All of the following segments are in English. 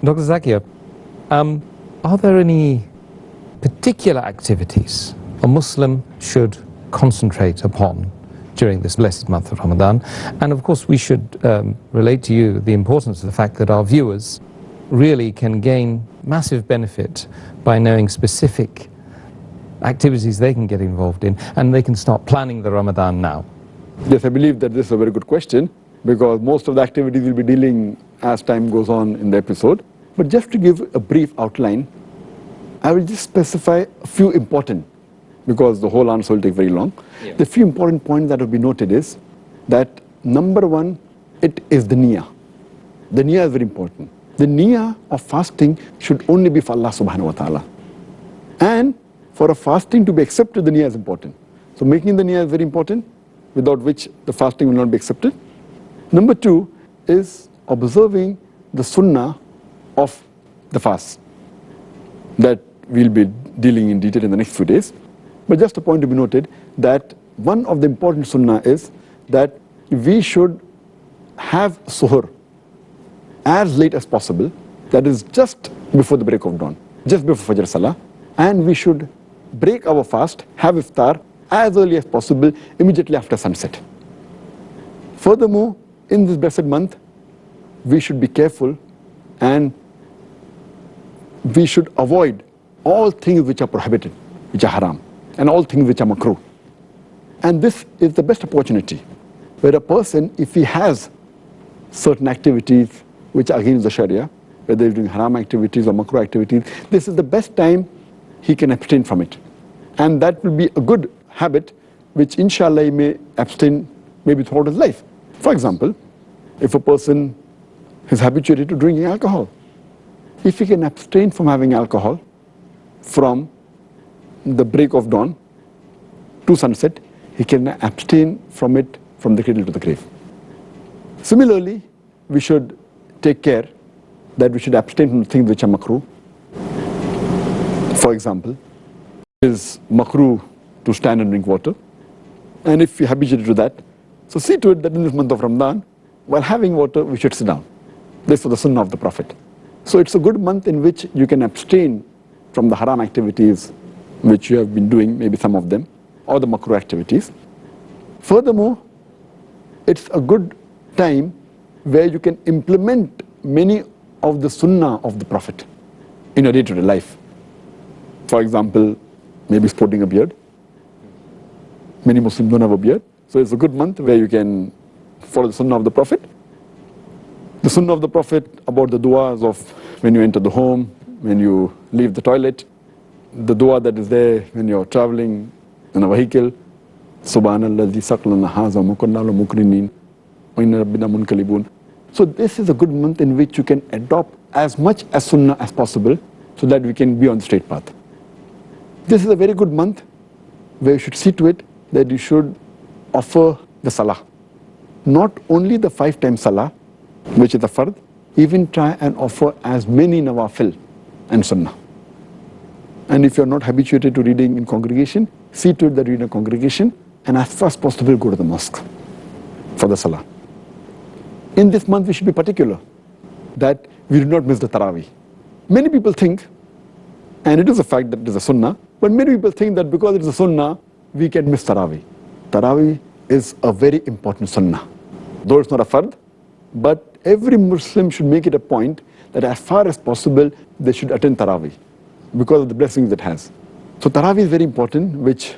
Dr. Zakir, are there any particular activities a Muslim should concentrate upon during this blessed month of Ramadan? And of course we should relate to you the importance of the fact that our viewers really can gain massive benefit by knowing specific activities they can get involved in, and they can start planning the Ramadan now. Yes, I believe that this is a very good question, because most of the activities will be dealing as time goes on in the episode. But just to give a brief outline, I will just specify a few important, because the whole answer will take very long. Yeah. The few important points that will be noted is that number one, it is the niyyah. The niyyah is very important. The niyyah of fasting should only be for Allah subhanahu wa ta'ala. And for a fasting to be accepted, the niyyah is important. So making the niyyah is very important, without which the fasting will not be accepted. Number two is observing the sunnah of the fast that we'll be dealing in detail in the next few days. But just a point to be noted, that one of the important sunnah is that we should have suhoor as late as possible, that is just before the break of dawn, just before Fajr Salah, and we should break our fast, have iftar as early as possible, immediately after sunset. Furthermore, in this blessed month, we should be careful and we should avoid all things which are prohibited, which are haram, and all things which are makruh. And this is the best opportunity where a person, if he has certain activities which are against the Sharia, whether he's doing haram activities or makruh activities, this is the best time he can abstain from it. And that will be a good habit which inshallah he may abstain maybe throughout his life. For example, if a person is habituated to drinking alcohol, if he can abstain from having alcohol from the break of dawn to sunset, he can abstain from it from the cradle to the grave. Similarly, we should take care that we should abstain from things which are makruh. For example, it is makruh to stand and drink water, and if you're habituated to that, so see to it that in this month of Ramadan, while having water, we should sit down. This was the sunnah of the Prophet. So it's a good month in which you can abstain from the haram activities which you have been doing, maybe some of them, or the makruh activities. Furthermore, it's a good time where you can implement many of the sunnah of the Prophet in your day-to-day life. For example, maybe sporting a beard. Many Muslims don't have a beard. So it's a good month where you can follow the sunnah of the Prophet. The sunnah of the Prophet about the du'as of when you enter the home, when you leave the toilet, the dua that is there when you're traveling in a vehicle, Subhanalladhi saqlana haza mukunnalu mukrinin wa inna rabbina munkalibun. So this is a good month in which you can adopt as much as sunnah as possible so that we can be on the straight path. This is a very good month where you should see to it that you should offer the salah. Not only the 5 times salah, which is the fard, even try and offer as many nawafil and sunnah. And if you're not habituated to reading in congregation, see to it that you read in a congregation, and as far as possible go to the mosque for the salah. In this month we should be particular that we do not miss the Taraweeh. Many people think, and it is a fact that it is a sunnah, but many people think that because it is a sunnah, we can miss Taraweeh. Taraweeh is a very important sunnah. Though it's not a fard, but every Muslim should make it a point that as far as possible, they should attend Taraweeh because of the blessings it has. So Taraweeh is very important, which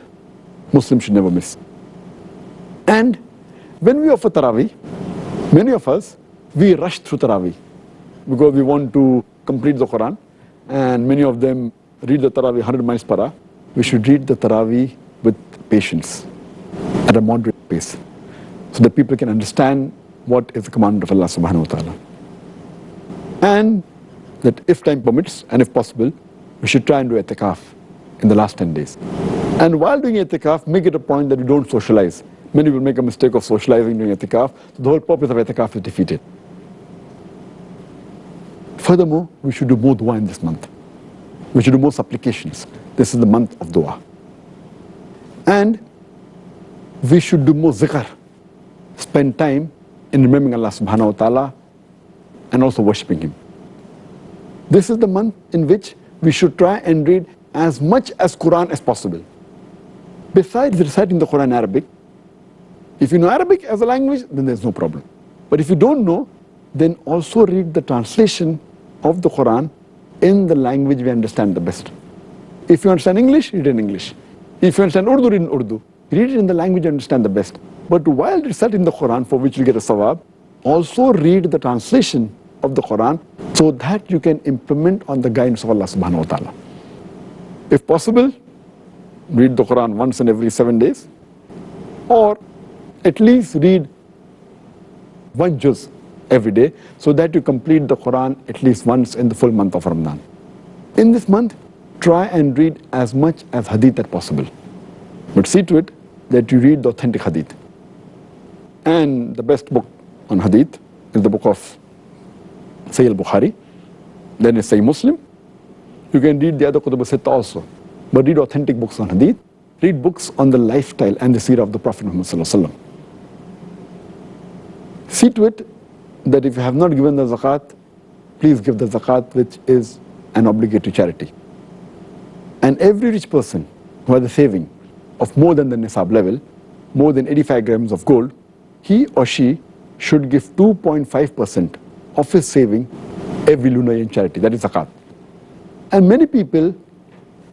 Muslims should never miss. And when we offer Taraweeh, many of us, we rush through Taraweeh because we want to complete the Quran, and many of them read the Taraweeh 100 miles per hour. We should read the Taraweeh with patience, at a moderate pace, so that people can understand what is the commandment of Allah subhanahu wa ta'ala. And that if time permits, and if possible, we should try and do i'tikaf in the last 10 days. And while doing i'tikaf, make it a point that we don't socialize. Many will make a mistake of socializing during i'tikaf, so the whole purpose of i'tikaf is defeated. Furthermore, we should do more dua in this month. We should do more supplications. This is the month of dua. And we should do more zikr. Spend time in remembering Allah subhanahu wa ta'ala and also worshipping Him. This is the month in which we should try and read as much as Quran as possible. Besides reciting the Quran in Arabic, if you know Arabic as a language, then there's no problem. But if you don't know, then also read the translation of the Quran in the language we understand the best. If you understand English, read in English. If you understand Urdu, read in Urdu. Read it in the language you understand the best. But while reciting the Quran, for which you get a sawab, also read the translation of the Quran so that you can implement on the guidance of Allah subhanahu wa ta'ala. If possible, read the Quran once in every 7 days, or at least read one juz every day so that you complete the Quran at least once in the full month of Ramadan. In this month, try and read as much as hadith as possible. But see to it that you read the authentic hadith. And the best book on hadith is the book of Sahih al-Bukhari, then is Sahih Muslim. You can read the other Kutub al-Sitta also, but read authentic books on hadith. Read books on the lifestyle and the seerah of the Prophet Muhammad sallallahu alaihi wasallam. See to it that if you have not given the zakat, please give the zakat, which is an obligatory charity. And every rich person who has a saving of more than the nisab level, more than 85 grams of gold, he or she should give 2.5% of his saving every lunar year in charity. That is zakat. And many people,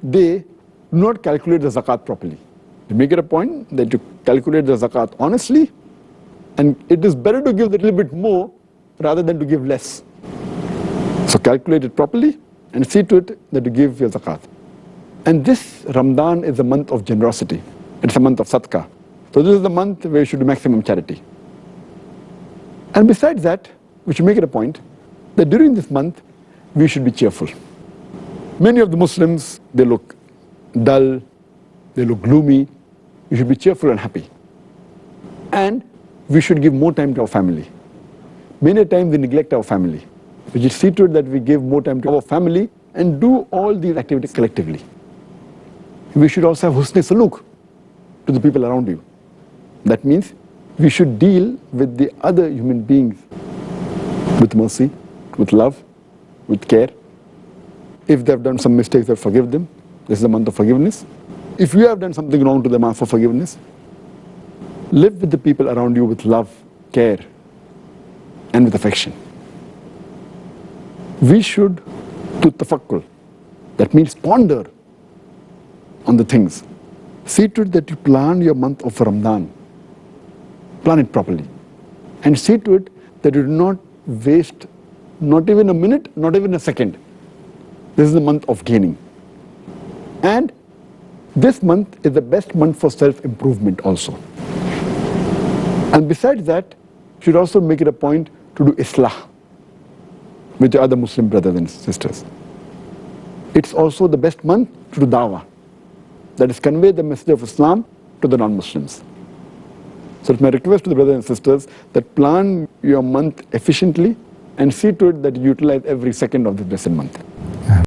they do not calculate the zakat properly. You make it a point that you calculate the zakat honestly, and it is better to give a little bit more rather than to give less. So calculate it properly and see to it that you give your zakat. And this Ramadan is a month of generosity. It's a month of sadaqah. So this is the month where you should do maximum charity. And besides that, we should make it a point that during this month, we should be cheerful. Many of the Muslims, they look dull, they look gloomy. We should be cheerful and happy. And we should give more time to our family. Many times we neglect our family. We should see to it that we give more time to our family and do all these activities collectively. We should also have husn saluk to the people around you. That means we should deal with the other human beings with mercy, with love, with care. If they have done some mistakes, we forgive them. This is the month of forgiveness. If you have done something wrong to them, ask for forgiveness. Live with the people around you with love, care, and with affection. We should do tafakkur. That means ponder on the things. See to it that you plan your month of Ramadan. Plan it properly. And see to it that you do not waste not even a minute, not even a second. This is the month of gaining. And this month is the best month for self-improvement also. And besides that, you should also make it a point to do islah with your other Muslim brothers and sisters. It's also the best month to do dawah. That is, convey the message of Islam to the non-Muslims. So it's my request to the brothers and sisters that plan your month efficiently and see to it that you utilize every second of this blessed month.